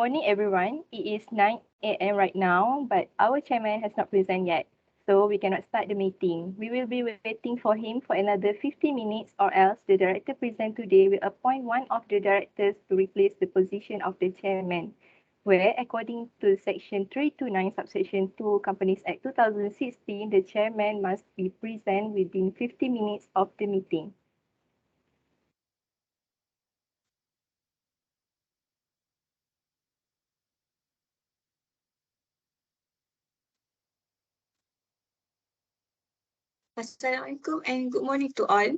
morning, everyone. It is 9 a.m. right now, but our chairman has not present yet, so we cannot start the meeting. We will be waiting for him for another 50 minutes, or else the director present today will appoint one of the directors to replace the position of the chairman, where, according to Section 329, Subsection 2, Companies Act 2016, the chairman must be present within 50 minutes of the meeting. Assalamualaikum and good morning to all.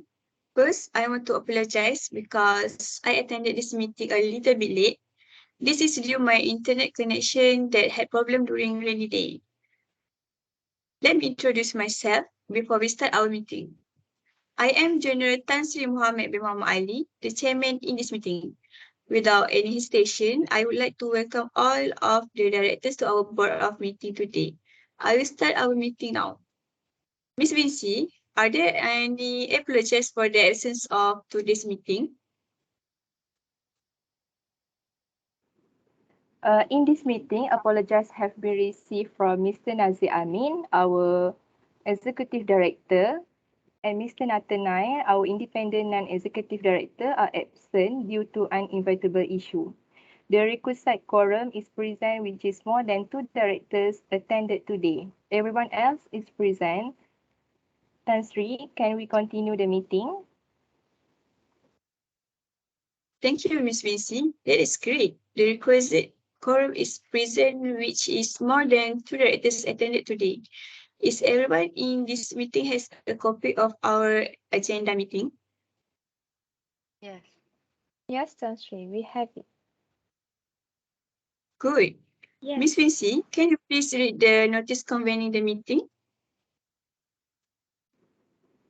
First, I want to apologize because I attended this meeting a little bit late. This is due my internet connection that had problem during rainy day. Let me introduce myself before we start our meeting. I am General Tan Sri Muhammad bin Muhammad Ali, the chairman in this meeting. Without any hesitation, I would like to welcome all of the directors to our board of meeting today. I will start our meeting now. Ms. Binti, are there any apologies for the absence of today's meeting? In this meeting, apologies have been received from Mr. Nasir Amin, our Executive Director, and Mr. Nathanael, our Independent Non-Executive Director, are absent due to uninvitable issue. The requisite quorum is present, which is more than 2 directors attended today. Everyone else is present. Tan Sri, can we continue the meeting? Thank you, Ms. Binti. That is great. The requisite quorum is present, which is more than 2 directors attended today. Is everyone in this meeting has a copy of our agenda meeting? Yes. Yes, Tan Sri, we have it. Good. Yes. Ms. Binti, can you please read the notice convening the meeting?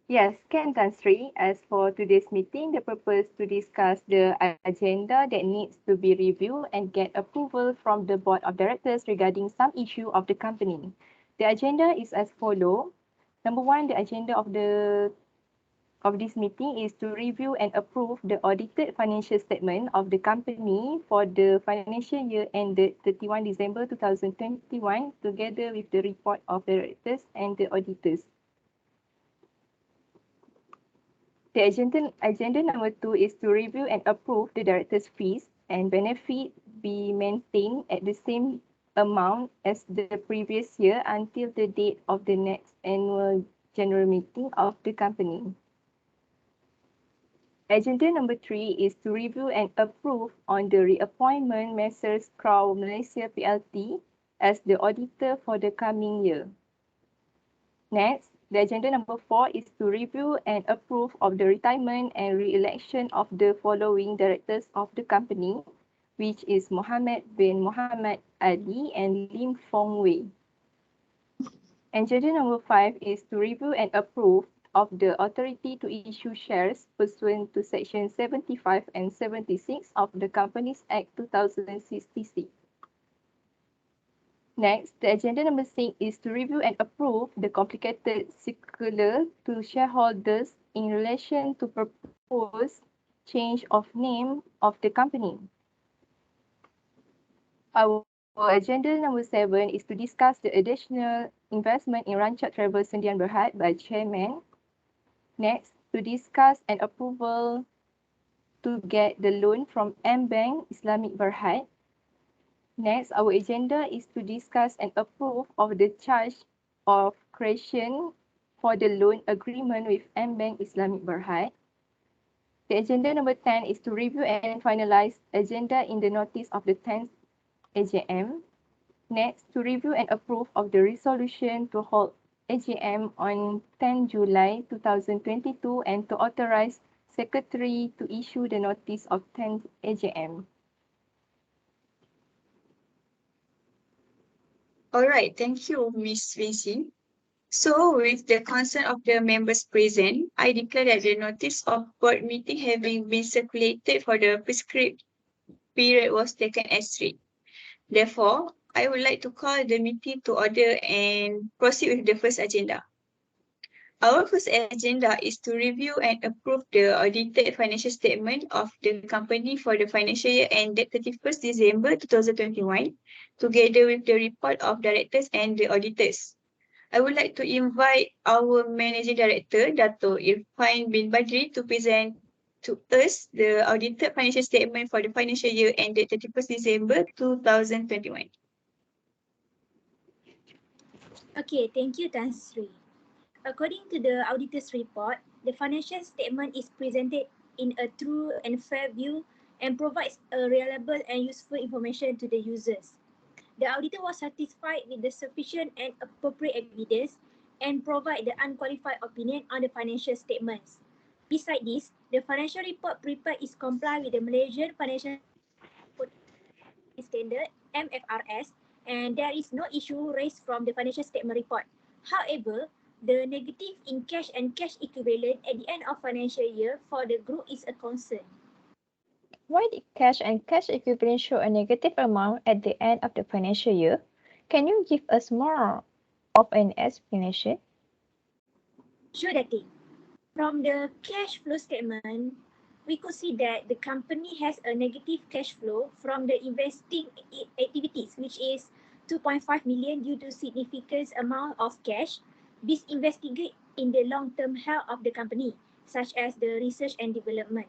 Yes, can Tan Sri. As for today's meeting, the purpose to discuss the agenda that needs to be reviewed and get approval from the Board of Directors regarding some issue of the company. The agenda is as follows. Number one, the agenda of this meeting is to review and approve the audited financial statement of the company for the financial year ended 31 December 2021, together with the report of the directors and the auditors. The agenda number 2 is to review and approve the director's fees and benefit be maintained at the same amount as the previous year until the date of the next annual general meeting of the company. Agenda number 3 is to review and approve on the reappointment Maisarah Crow Malaysia PLT as the auditor for the coming year. Next, the agenda number 4 is to review and approve of the retirement and re-election of the following directors of the company, which is Mohammed bin Muhammad Ali and Lim Fong Wei. Agenda number 5 is to review and approve of the authority to issue shares pursuant to Section 75 and 76 of the Companies Act 2066. Next, the agenda number 6 is to review and approve the complicated circular to shareholders in relation to proposed change of name of the company. Our agenda number 7 is to discuss the additional investment in Rancak Travel Sendian Berhad by Chairman. Next, to discuss an approval to get the loan from M Bank Islamic Berhad. Next, our agenda is to discuss and approve of the charge of creation for the loan agreement with M Bank Islamic Berhad. The agenda number 10 is to review and finalize agenda in the notice of the 10th AGM. Next, to review and approve of the resolution to hold AGM on 10 July 2022 and to authorize Secretary to issue the notice of 10th AGM. All right, thank you, Ms. Binti. So, with the consent of the members present, I declare that the notice of board meeting having been circulated for the prescribed period was taken as read. Therefore, I would like to call the meeting to order and proceed with the first agenda. Our first agenda is to review and approve the audited financial statement of the company for the financial year ended 31st December 2021, together with the report of directors and the auditors. I would like to invite our Managing Director, Dato' Irfan bin Badri, to present to us the audited financial statement for the financial year ended 31st December 2021. Okay, thank you, Tan Sri. According to the auditor's report, the financial statement is presented in a true and fair view and provides a reliable and useful information to the users. The auditor was satisfied with the sufficient and appropriate evidence and provide the unqualified opinion on the financial statements. Besides this, the financial report prepared is comply with the Malaysian Financial Standard (MFRS), and there is no issue raised from the financial statement report. However, the negative in cash and cash equivalent at the end of financial year for the group is a concern. Why did cash and cash equivalent show a negative amount at the end of the financial year? Can you give us more of an explanation? Sure, Datin. From the cash flow statement, we could see that the company has a negative cash flow from the investing activities, which is 2.5 million due to significant amount of cash this investigate in the long-term health of the company, such as the research and development.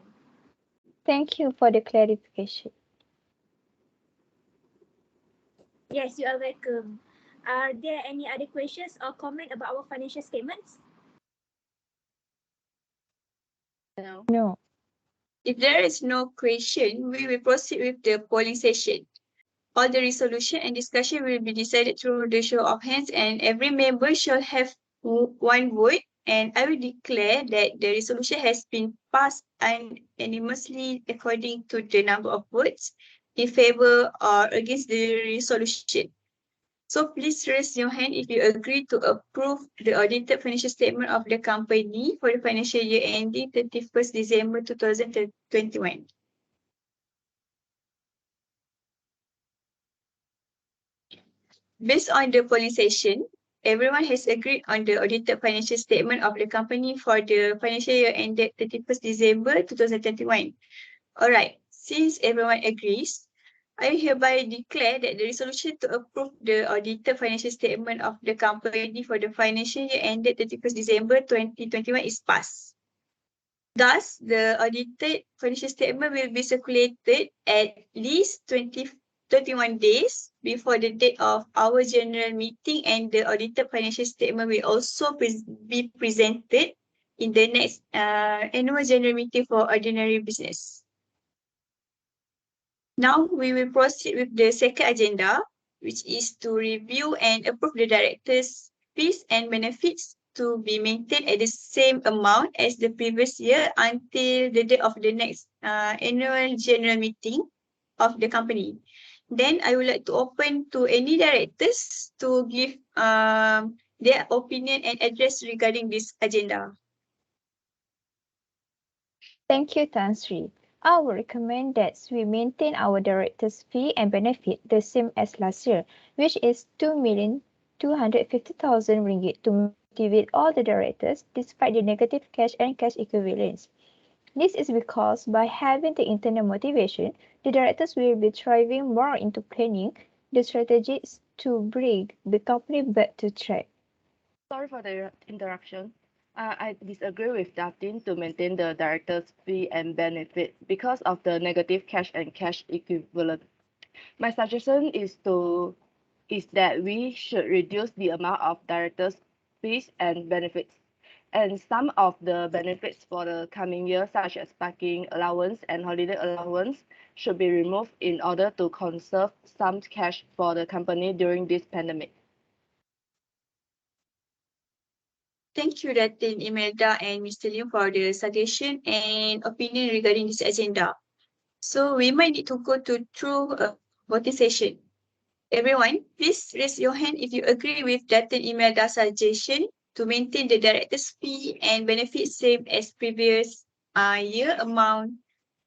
Thank you for the clarification. Yes, you are welcome. Are there any other questions or comment about our financial statements? No. No. If there is no question, we will proceed with the polling session. All the resolution and discussion will be decided through the show of hands, and every member shall have one vote. And I will declare that the resolution has been passed unanimously according to the number of votes in favor or against the resolution. So please raise your hand if you agree to approve the audited financial statement of the company for the financial year ending 31st December 2021. Based on the polling session, everyone has agreed on the audited financial statement of the company for the financial year ended 31st December 2021. Alright, since everyone agrees, I hereby declare that the resolution to approve the audited financial statement of the company for the financial year ended 31st December 2021 is passed. Thus, the audited financial statement will be circulated at least 21 days before the date of our general meeting, and the audited financial statement will also be presented in the next annual general meeting for ordinary business. Now we will proceed with the second agenda, which is to review and approve the directors' fees and benefits to be maintained at the same amount as the previous year until the date of the next annual general meeting of the company. Then I would like to open to any directors to give their opinion and address regarding this agenda. Thank you, Tan Sri. I would recommend that we maintain our director's fee and benefit the same as last year, which is 2,250,000 ringgit to motivate all the directors despite the negative cash and cash equivalents. This is because by having the internal motivation, the directors will be thriving more into planning the strategies to bring the company back to track. Sorry for the interruption. I disagree with Datin to maintain the director's fee and benefit because of the negative cash and cash equivalent. My suggestion is that we should reduce the amount of directors' fees and benefits, and some of the benefits for the coming year, such as parking allowance and holiday allowance, should be removed in order to conserve some cash for the company during this pandemic. Thank you, Datin, Imelda, and Mr. Lim for the suggestion and opinion regarding this agenda. So we might need to go through a voting session. Everyone, please raise your hand if you agree with Datin Imelda's suggestion to maintain the director's fee and benefits same as previous year amount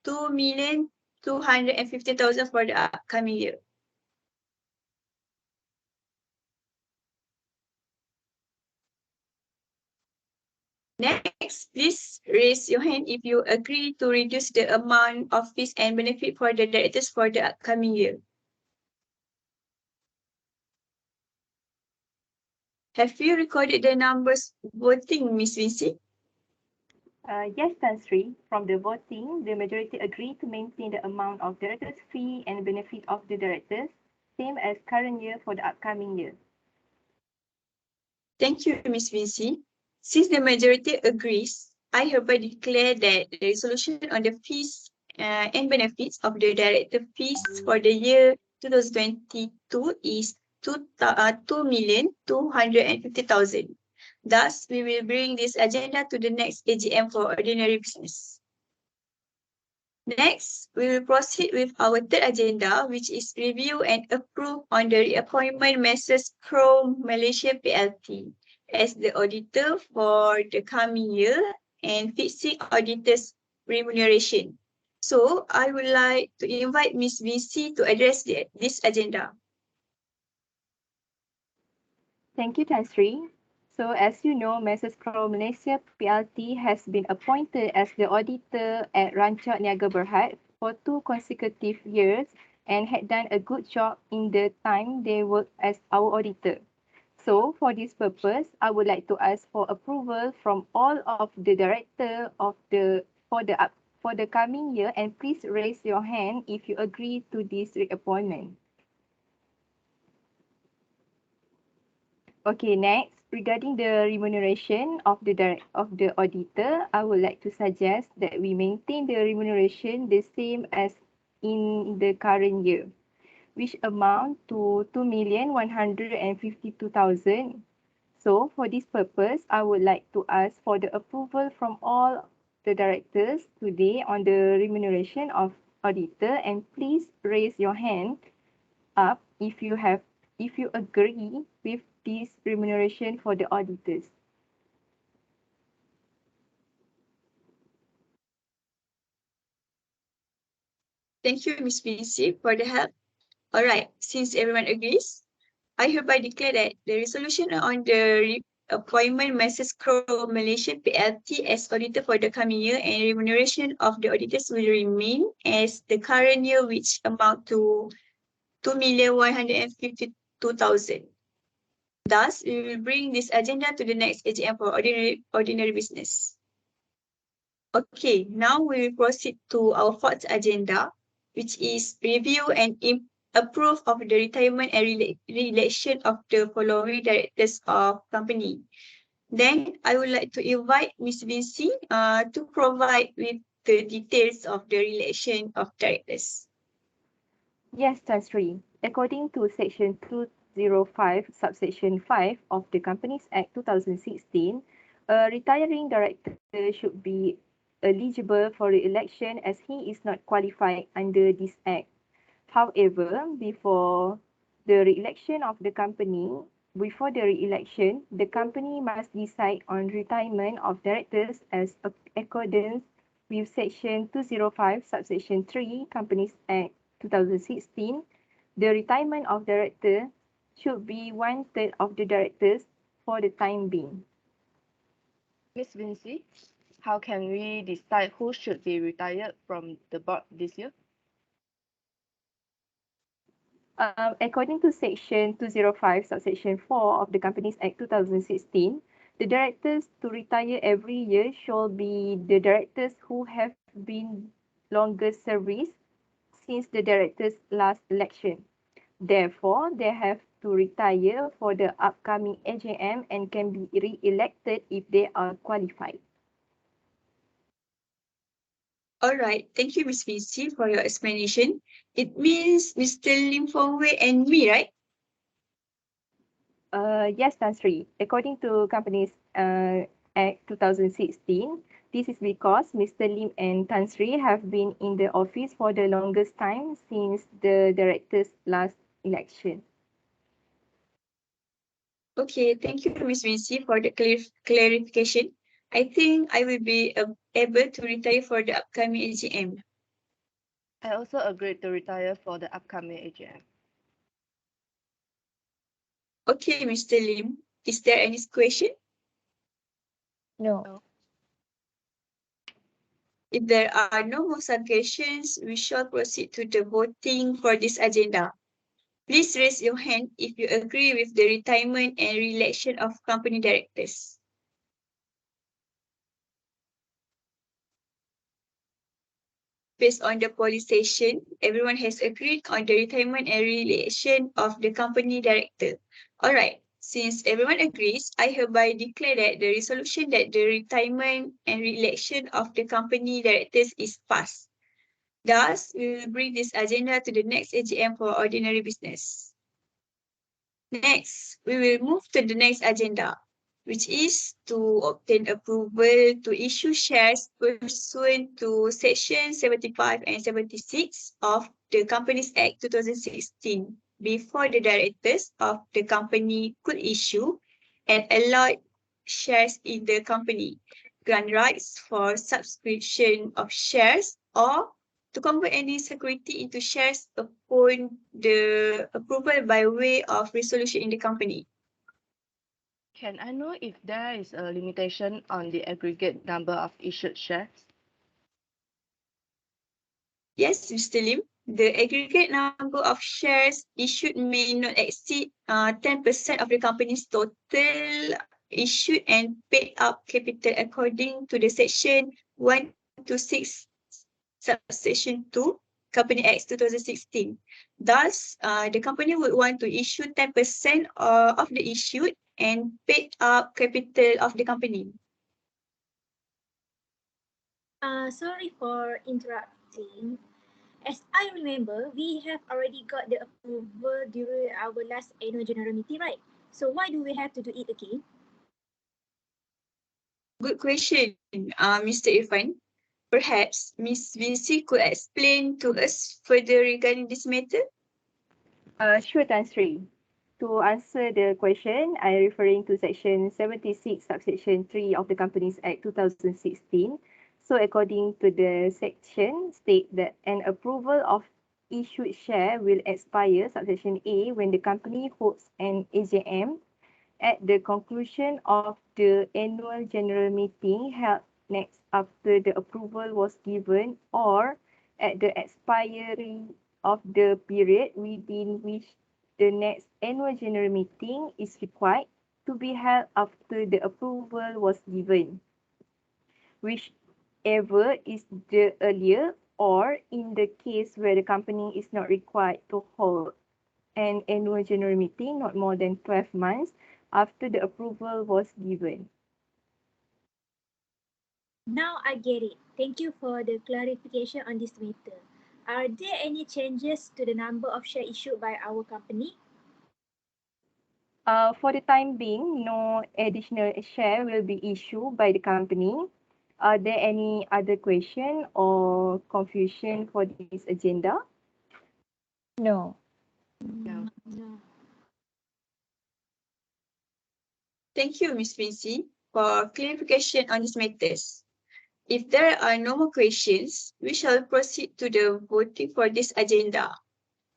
2,250,000 for the upcoming year. Next, please raise your hand if you agree to reduce the amount of fees and benefit for the directors for the upcoming year. Have you recorded the numbers voting, Miss Binti? Yes, Tan Sri. From the voting, the majority agreed to maintain the amount of directors' fee and benefit of the directors, same as current year for the upcoming year. Thank you, Miss Binti. Since the majority agrees, I hereby declare that the resolution on the fees and benefits of the director fees for the year 2022 is 2,250,000. Thus, we will bring this agenda to the next AGM for ordinary business. Next, we will proceed with our third agenda, which is review and approve on the reappointment Messrs. Khor Malaysia PLT as the auditor for the coming year and fixing auditors' remuneration. So, I would like to invite Ms. Binti to address this agenda. Thank you, Tan Sri. So, as you know, Messrs. Khor Malaysia PLT has been appointed as the auditor at Rancak Niaga Berhad for 2 consecutive years and had done a good job in the time they worked as our auditor. So, for this purpose, I would like to ask for approval from all of the director of for the coming year, and please raise your hand if you agree to this reappointment. Okay, next, regarding the remuneration of the auditor, I would like to suggest that we maintain the remuneration the same as in the current year, which amount to 2,152,000. So, for this purpose, I would like to ask for the approval from all the directors today on the remuneration of auditor, and please raise your hand up if you agree with this remuneration for the auditors. Thank you, Ms. Binti, for the help. All right, since everyone agrees, I hereby declare that the resolution on the appointment Messrs. Khor Malaysia PLT as auditor for the coming year and remuneration of the auditors will remain as the current year, which amount to 2,152,000. Thus, we will bring this agenda to the next AGM for ordinary business. Okay, now we will proceed to our fourth agenda, which is review and approve of the retirement and re-election of the following directors of company. Then I would like to invite Ms. Binti to provide with the details of the re-election of directors. Yes, Tan Sri. According to Section 205, Subsection 5 of the Companies Act 2016, a retiring director should be eligible for re-election as he is not qualified under this Act. However, before the re-election, the company must decide on retirement of directors as accordance with Section 205, Subsection 3, Companies Act 2016. The retirement of director should be 1/3 of the directors for the time being. Ms. Binti, how can we decide who should be retired from the board this year? According to Section 205, Subsection 4 of the Companies Act 2016, the directors to retire every year shall be the directors who have been longest service since the director's last election. Therefore, they have to retire for the upcoming AGM and can be re-elected if they are qualified. All right, thank you, Ms. Binti, for your explanation. It means Mr. Lim Fong Wei and me, right? Yes, Tan Sri. According to Companies Act 2016, this is because Mr. Lim and Tan Sri have been in the office for the longest time since the director's last election. Okay, thank you, Ms. Binti, for the clarification. I think I will be able to retire for the upcoming AGM. I also agreed to retire for the upcoming AGM. Okay, Mr. Lim, is there any question? No. If there are no more suggestions, we shall proceed to the voting for this agenda. Please raise your hand if you agree with the retirement and re-election of company directors. Based on the polling session, everyone has agreed on the retirement and re-election of the company director. All right, since everyone agrees, I hereby declare that the resolution that the retirement and re-election of the company directors is passed. Thus, we will bring this agenda to the next AGM for ordinary business. Next, we will move to the next agenda, which is to obtain approval to issue shares pursuant to Section 75 and 76 of the Companies Act 2016 before the directors of the company could issue and allot shares in the company, grant rights for subscription of shares, or to convert any security into shares upon the approval by way of resolution in the company. Can I know if there is a limitation on the aggregate number of issued shares? Yes, Mr. Lim, the aggregate number of shares issued may not exceed 10% of the company's total issued and paid up capital according to the section 126 subsection 2 Company Act 2016. Thus, the company would want to issue 10% of the issued and paid up capital of the company. Sorry for interrupting. As I remember, we have already got the approval during our last annual general meeting, right? So why do we have to do it again? Good question, Mr. Irfan. Perhaps Ms. Binti could explain to us further regarding this matter? Sure, Tan Sri. To answer the question, I referring to section 76 subsection 3 of the Companies Act 2016. So according to the section state that an approval of issued share will expire subsection A when the company holds an AGM at the conclusion of the annual general meeting held next after the approval was given, or at the expiry of the period within which the next annual general meeting is required to be held after the approval was given, whichever is the earlier, or in the case where the company is not required to hold an annual general meeting not more than 12 months after the approval was given. Now I get it. Thank you for the clarification on this matter. Are there any changes to the number of shares issued by our company? For the time being, no additional share will be issued by the company. Are there any other question or confusion for this agenda? No. No. No. Thank you, Ms. Binti, for clarification on these matters. If there are no more questions, we shall proceed to the voting for this agenda.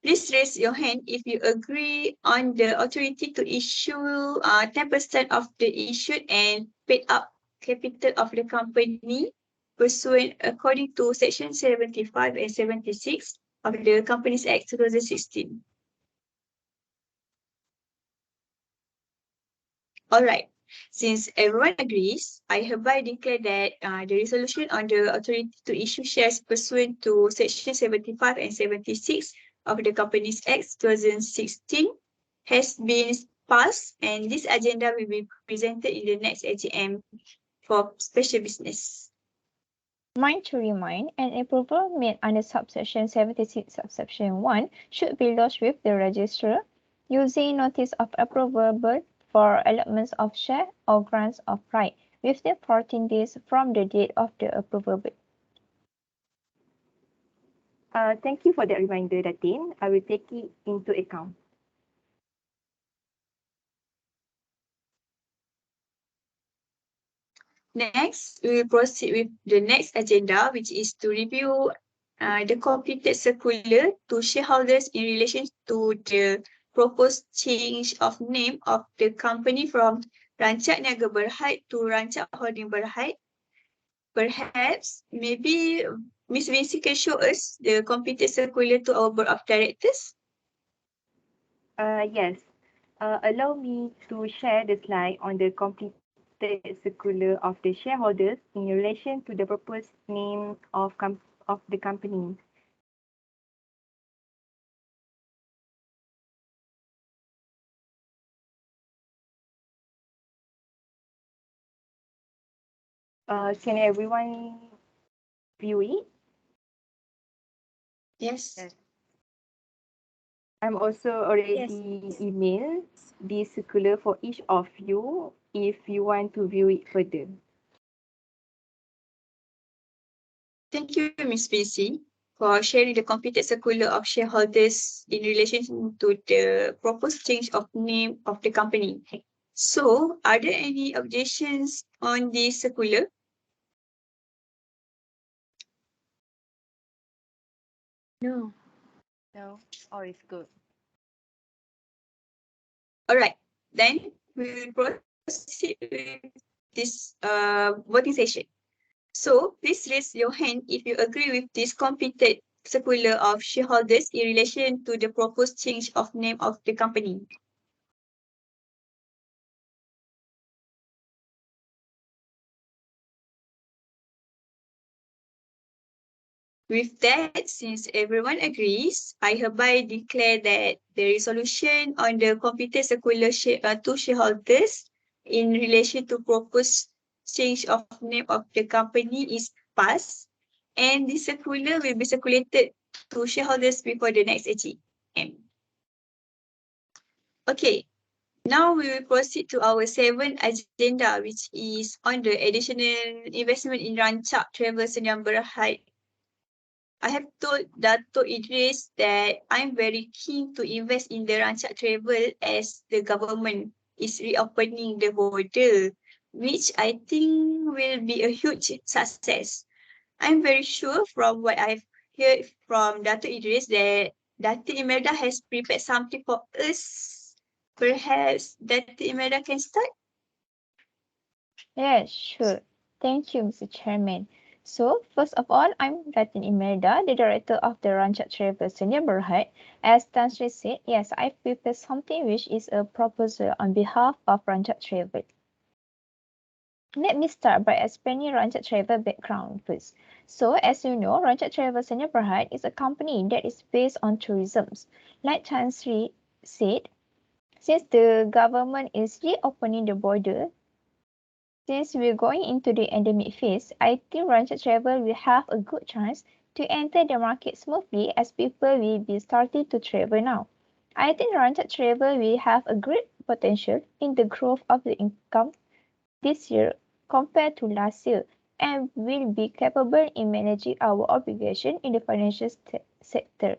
Please raise your hand if you agree on the authority to issue 10% of the issued and paid up capital of the company pursuant according to section 75 and 76 of the Companies Act 2016. All right. Since everyone agrees, I hereby declare that the resolution on the authority to issue shares pursuant to section 75 and 76 of the Companies Act 2016 has been passed, and this agenda will be presented in the next AGM for special business. Mind to remind, an approval made under subsection 76 subsection 1 should be lodged with the registrar using notice of approval for allotments of share or grants of right within 14 days from the date of the approval. Thank you for that reminder, Datin. I will take it into account. Next, we will proceed with the next agenda, which is to review the completed circular to shareholders in relation to the proposed change of name of the company from Rancak Niaga Berhad to Rancak Holding Berhad. Perhaps, maybe Miss Vinci can show us the completed circular to our board of directors. Yes. Allow me to share the slide on the completed circular of the shareholders in relation to the proposed name of the company. Can everyone view it? Yes. Yes. I'm also already emailed this circular for each of you if you want to view it further. Thank you, Miss Vinci, for sharing the completed circular of shareholders in relation to the proposed change of name of the company. So, are there any objections on this circular? No. No. All is good. All right, then we will proceed with this voting session. So, please raise your hand if you agree with this completed circular of shareholders in relation to the proposed change of name of the company. With that, since everyone agrees, I hereby declare that the resolution on the completed circular to shareholders in relation to proposed change of name of the company is passed, and the circular will be circulated to shareholders before the next AGM. Okay, now we will proceed to our seventh agenda, which is on the additional investment in Rancak Travel Sdn Bhd. I have told Dato Idris that I'm very keen to invest in the Rancak Travel as the government is reopening the border, which I think will be a huge success. I'm very sure from what I've heard from Dato Idris that Dato Imelda has prepared something for us. Perhaps Dato Imelda can start? Yes, sure. Thank you, Mr. Chairman. So, first of all, I'm Datin Imelda, the director of the Rancak Travel Sdn Bhd. As Tan Sri said, yes, I've prepared something which is a proposal on behalf of Rancak Travel. Let me start by explaining Rancak Travel background first. So, as you know, Rancak Travel Sdn Bhd is a company that is based on tourism. Like Tan Sri said, since the government is reopening the border, since we're going into the endemic phase, I think Rancak Travel will have a good chance to enter the market smoothly as people will be starting to travel now. I think Rancak Travel will have a great potential in the growth of the income this year compared to last year and will be capable in managing our obligation in the financial sector.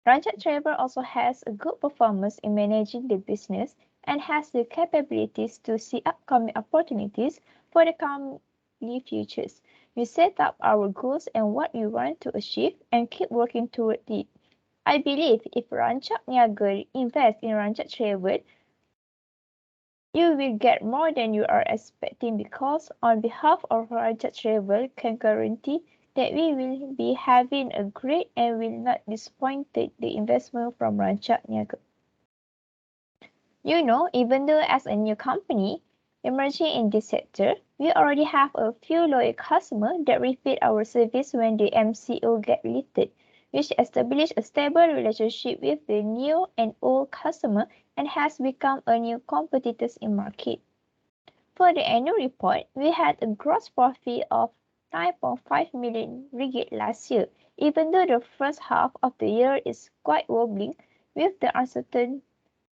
Rancak Travel also has a good performance in managing the business and has the capabilities to see upcoming opportunities for the coming futures. We set up our goals and what we want to achieve and keep working toward it. I believe if Rancak Niaga invests in Rancak Travel, you will get more than you are expecting because on behalf of Rancak Travel can guarantee that we will be having a great and will not disappoint the investment from Rancak Niaga. You know, even though as a new company emerging in this sector, we already have a few loyal customers that repeat our service when the MCO get lifted, which established a stable relationship with the new and old customer and has become a new competitors in market. For the annual report, we had a gross profit of 9.5 million ringgit last year, even though the first half of the year is quite wobbling with the uncertain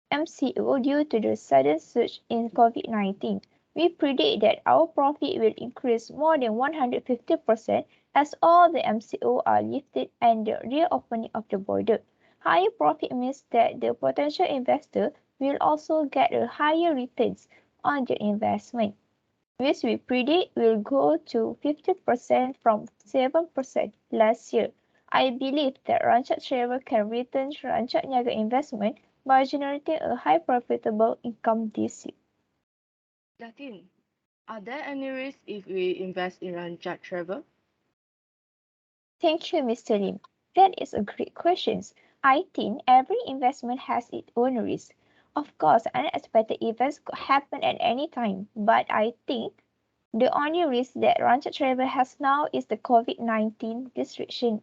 MCO due to the sudden surge in COVID-19. We predict that our profit will increase more than 150% as all the MCO are lifted and the reopening of the border. Higher profit means that the potential investor will also get a higher returns on their investment, which we predict will go to 50% from 7% last year. I believe that Rancak Travel can return Rancak Niaga investment by generating a high profitable income this year. Datin, Are there any risks if we invest in Ranjat Travel? Thank you, Mr. Lim. That is a great question. I think every investment has its own risk. Of course, unexpected events could happen at any time, but I think the only risk that Ranjat Travel has now is the COVID-19 restriction.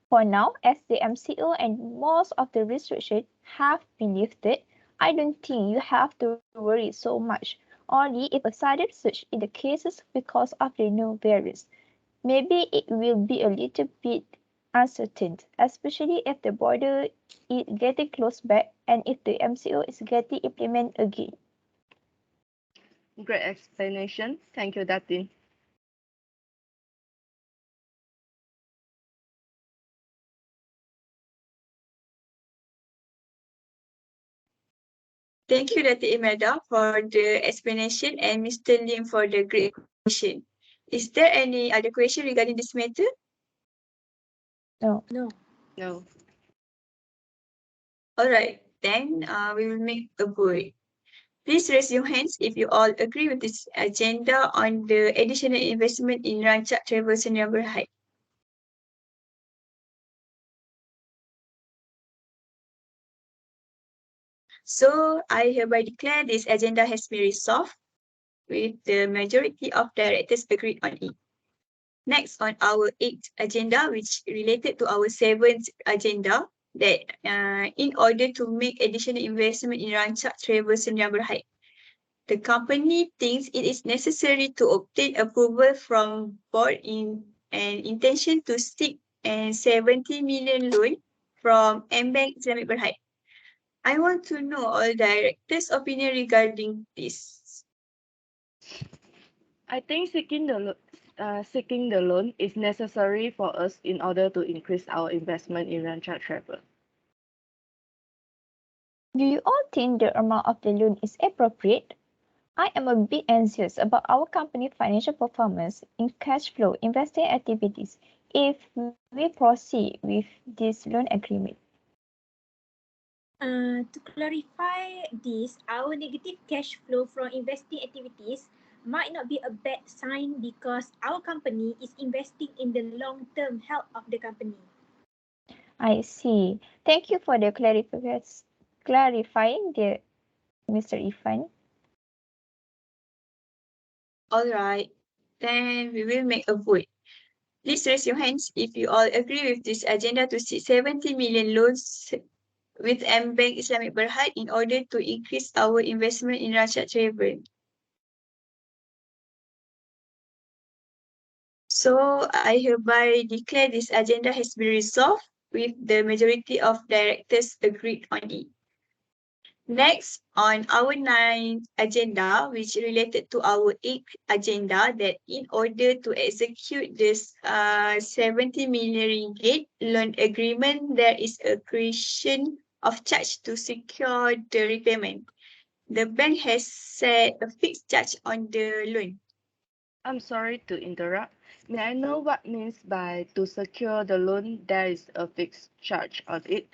For now, as the MCO and most of the restrictions have been lifted, I don't think you have to worry so much, only if a sudden surge in the cases because of the new variants. Maybe it will be a little bit uncertain, especially if the border is getting closed back and if the MCO is getting implemented again. Great explanation. Thank you, Datin. Thank you, Dr. Imelda, for the explanation and Mr. Lim for the great question. Is there any other question regarding this matter? No. No. All right, then we will make a vote. Please raise your hands if you all agree with this agenda on the additional investment in Rancak Travel Sdn Bhd. So I hereby declare this agenda has been resolved with the majority of directors agreed on it. Next on our 8th agenda, which related to our 7th agenda, that in order to make additional investment in Rancak Travel Sdn Bhd, the company thinks it is necessary to obtain approval from board in an intention to seek a 70 million loan from Bank Islamic Berhad. I want to know all directors' opinion regarding this. I think seeking the loan is necessary for us in order to increase our investment in Ranjat Travel. Do you all think the amount of the loan is appropriate? I am a bit anxious about our company's financial performance in cash flow investing activities if we proceed with this loan agreement. To clarify this, our negative cash flow from investing activities might not be a bad sign because our company is investing in the long-term health of the company. I see. Thank you for the clarifying the Mr. Ifan. All right, then we will make a vote. Please raise your hands if you all agree with this agenda to seek 70 million loans with Bank Islamic Berhad in order to increase our investment in Rancak Travel. So I hereby declare this agenda has been resolved with the majority of directors agreed on it. Next, on our 9th agenda, which related to our 8th agenda, that in order to execute this 70 million ringgit loan agreement, there is a creation of charge to secure the repayment. The bank has set a fixed charge on the loan. I'm sorry to interrupt. May I know what means by to secure the loan there is a fixed charge on it?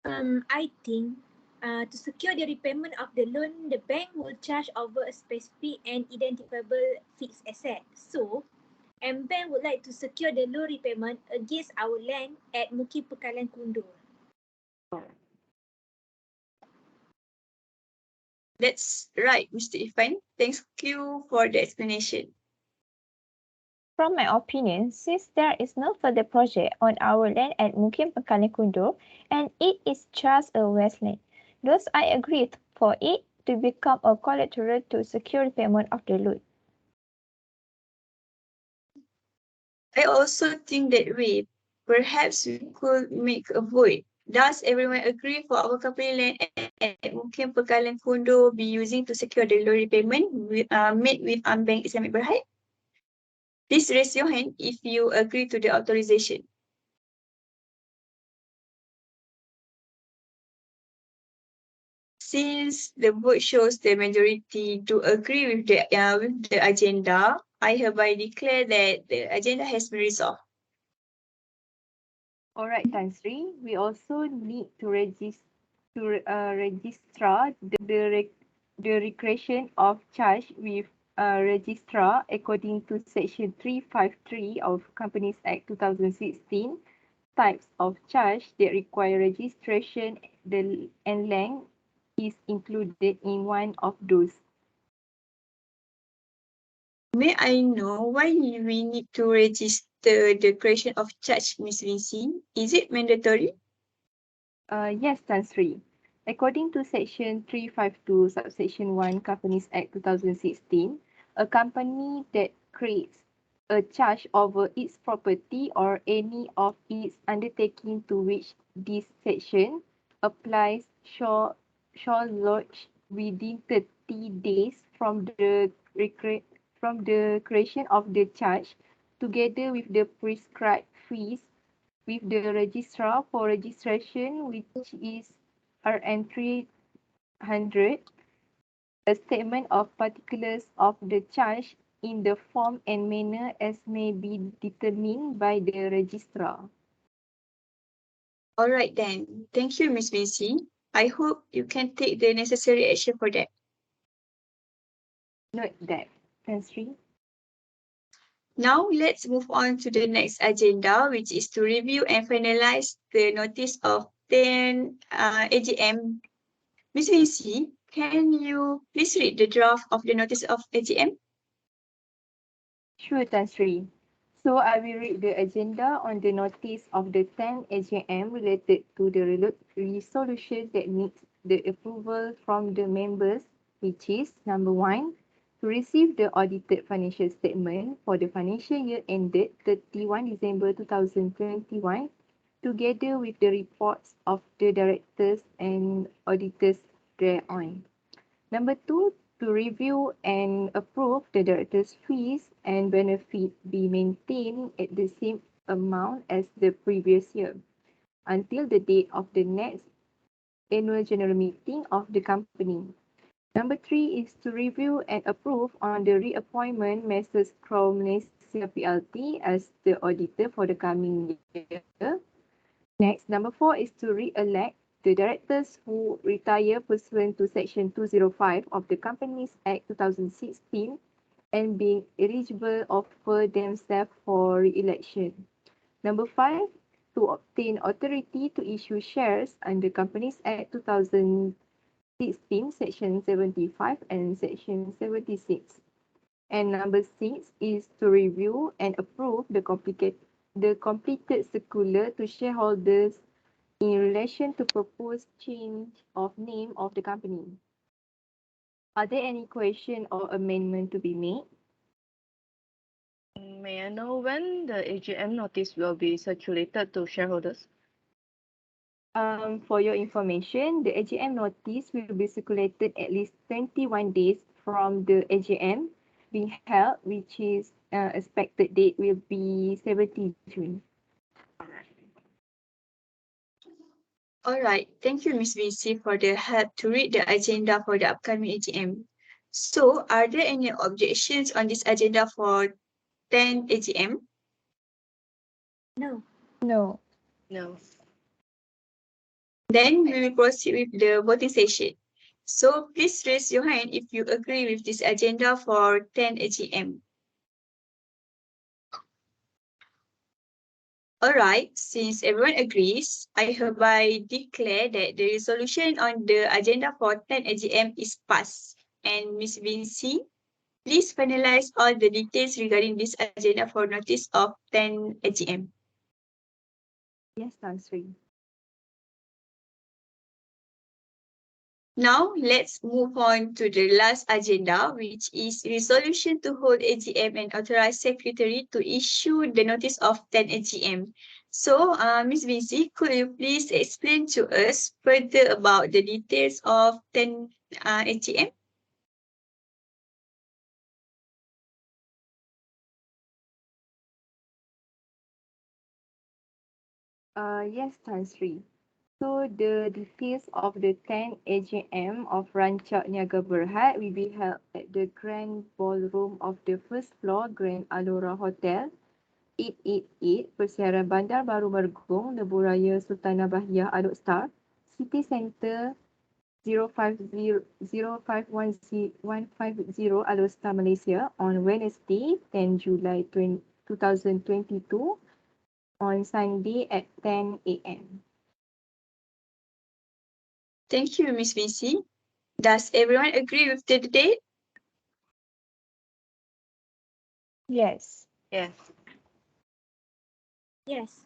I think to secure the repayment of the loan, the bank will charge over a specific and identifiable fixed asset. So, bank would like to secure the loan repayment against our land at Mukim Pekalan Kundur. That's right, Mr. Ifan. Thank you for the explanation. From my opinion, since there is no further project on our land at Mukim Pekalan Kundur and it is just a wasteland, thus I agreed for it to become a collateral to secure payment of the loan. I also think that way. Perhaps we could make a vote. Does everyone agree for our company land at Mukim Pekalan Kondo be using to secure the loan repayment made with Bank Islamic Berhad? Please raise your hand if you agree to the authorization. Since the vote shows the majority to agree with the agenda, I hereby declare that the agenda has been resolved. All right, Tan Sri. We also need to register the the recreation of charge with a registrar according to Section 353 of Companies Act 2016, types of charge that require registration and length is included in one of those. May I know why we need to register the creation of charge, Miss Vinci? Is it mandatory? Yes, Tan Sri. According to Section 352, Subsection 1, Companies Act 2016, a company that creates a charge over its property or any of its undertaking to which this section applies shall lodge within 30 days from from the creation of the charge, together with the prescribed fees with the registrar for registration, which is RN 300, a statement of particulars of the charge in the form and manner as may be determined by the registrar. All right then. Thank you, Miss Vinci. I hope you can take the necessary action for that. Note that, Tan Sri. Now let's move on to the next agenda, which is to review and finalize the notice of 10 AGM. Miss Vinci, can you please read the draft of the notice of AGM? Sure, Tan Sri. So I will read the agenda on the notice of the 10th AGM related to the resolution that needs the approval from the members, which is number 1, to receive the audited financial statement for the financial year ended 31 December 2021, together with the reports of the directors and auditors thereon. Number 2, to review and approve the director's fees and benefit be maintained at the same amount as the previous year until the date of the next annual general meeting of the company. Number 3 is to review and approve on the reappointment Messrs. Malaysia PLT as the auditor for the coming year. Next, number 4 is to re-elect the directors who retire pursuant to Section 205 of the Companies Act 2016 and being eligible offer themselves for re-election. Number 5, to obtain authority to issue shares under Companies Act 2016, Section 75 and Section 76. And number 6 is to review and approve the completed circular to shareholders in relation to proposed change of name of the company. Are there any question or amendment to be made? May I know when the AGM notice will be circulated to shareholders? For your information, the AGM notice will be circulated at least 21 days from the AGM being held, which is expected date will be 17 June. All right. Thank you, Miss Vinci, for the help to read the agenda for the upcoming AGM. So, are there any objections on this agenda for 10 AGM? No. No. No. Then we will proceed with the voting session. So, please raise your hand if you agree with this agenda for 10 AGM. All right, since everyone agrees, I hereby declare that the resolution on the agenda for 10 AGM is passed. And Ms. Vinci, please finalize all the details regarding this agenda for notice of 10 AGM. Yes, Tan Sri. Now, let's move on to the last agenda, which is resolution to hold AGM and authorize secretary to issue the notice of 10 AGM. So, Ms. Vinci, could you please explain to us further about the details of 10 AGM? Yes, Tan Sri. So the details of the 10th AGM of Rancak Niaga Berhad will be held at the Grand Ballroom of the first floor Grand Alora Hotel, 888 Persiaran Bandar Baru Mergong, Lebuh Raya Sultanah Bahiyah Adok Star, City Centre 0510 Alostar, Malaysia on Wednesday, 10 July 2022 on Sunday at 10 a.m. Thank you, Miss Binti. Does everyone agree with the date? Yes. Yes. Yes.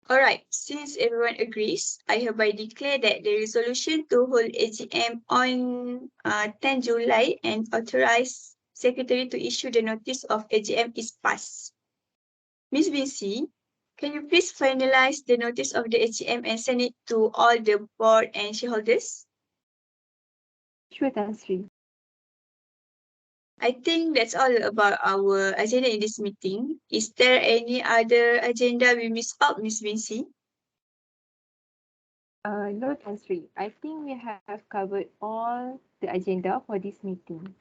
Alright, since everyone agrees, I hereby declare that the resolution to hold AGM on 10 July and authorize Secretary to issue the notice of AGM is passed. Ms. Binti, can you please finalize the notice of the AGM and send it to all the board and shareholders? Sure, Tan Sri. I think that's all about our agenda in this meeting. Is there any other agenda we missed out, Ms. Binti? No, Tan Sri. I think we have covered all the agenda for this meeting.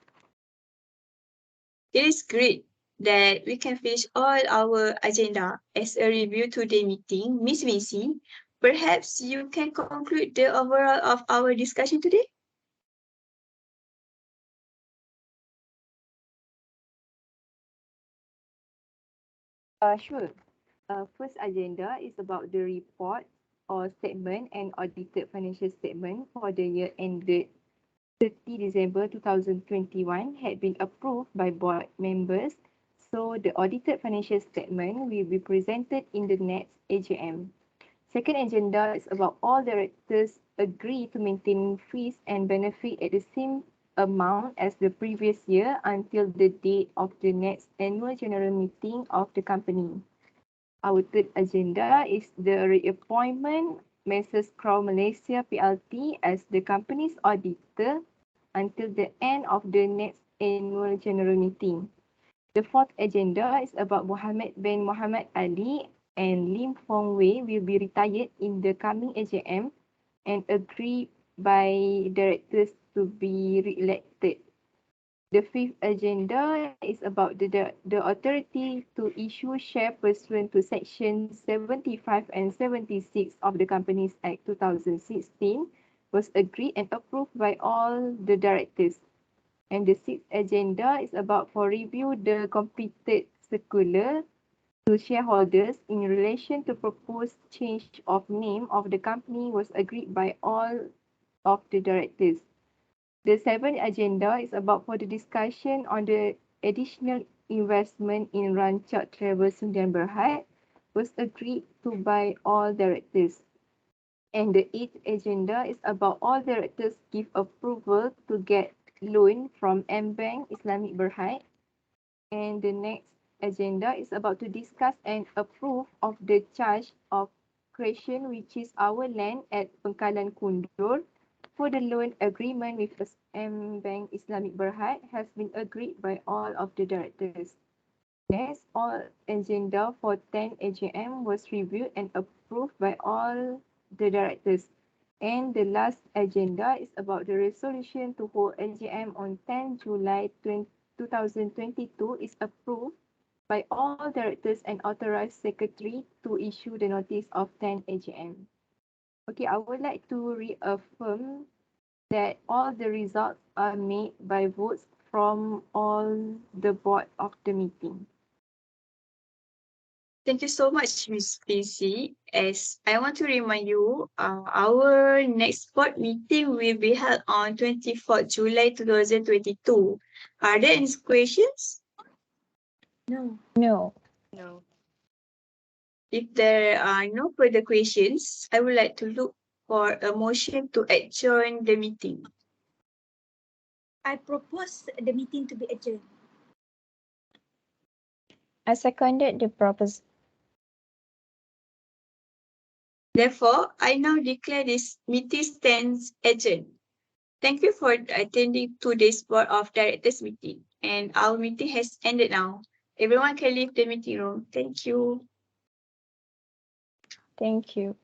It is great that we can finish all our agenda as a review to the meeting. Ms. Binti, perhaps you can conclude the overall of our discussion today? Sure. First agenda is about the report or statement and audited financial statement for the year ended 30 December 2021 had been approved by board members. So the audited financial statement will be presented in the next AGM. Second agenda is about all directors agree to maintain fees and benefit at the same amount as the previous year until the date of the next annual general meeting of the company. Our third agenda is the reappointment Messrs Crow Malaysia PLT as the company's auditor until the end of the next annual general meeting. The fourth agenda is about Mohammed bin Muhammad Ali and Lim Fong Wei will be retired in the coming AGM and agreed by directors to be re-elected. The fifth agenda is about the authority to issue share pursuant to Section 75 and 76 of the Companies Act 2016 was agreed and approved by all the directors. And the sixth agenda is about for review the completed circular to shareholders in relation to proposed change of name of the company was agreed by all of the directors. The seventh agenda is about for the discussion on the additional investment in Ranchak Travel Sundian Berhad was agreed to by all directors. And the eighth agenda is about all directors give approval to get loan from M-Bank Islamic Berhad. And the next agenda is about to discuss and approve of the charge of creation which is our land at Pengkalan Kundur for the loan agreement with M-Bank Islamic Berhad has been agreed by all of the directors. Next, all agenda for 10 AGM was reviewed and approved by all the directors. And the last agenda is about the resolution to hold AGM on 10 July 2022 is approved by all directors and authorized secretary to issue the notice of 10 AGM. Okay, I would like to reaffirm that all the results are made by votes from all the board of the meeting. Thank you so much, Ms. Binti. As I want to remind you, our next board meeting will be held on 24th July 2022. Are there any questions? No. No. No. If there are no further questions, I would like to look for a motion to adjourn the meeting. I propose the meeting to be adjourned. I seconded the proposal. Therefore, I now declare this meeting stands adjourned. Thank you for attending today's Board of Directors meeting. And our meeting has ended now. Everyone can leave the meeting room. Thank you. Thank you.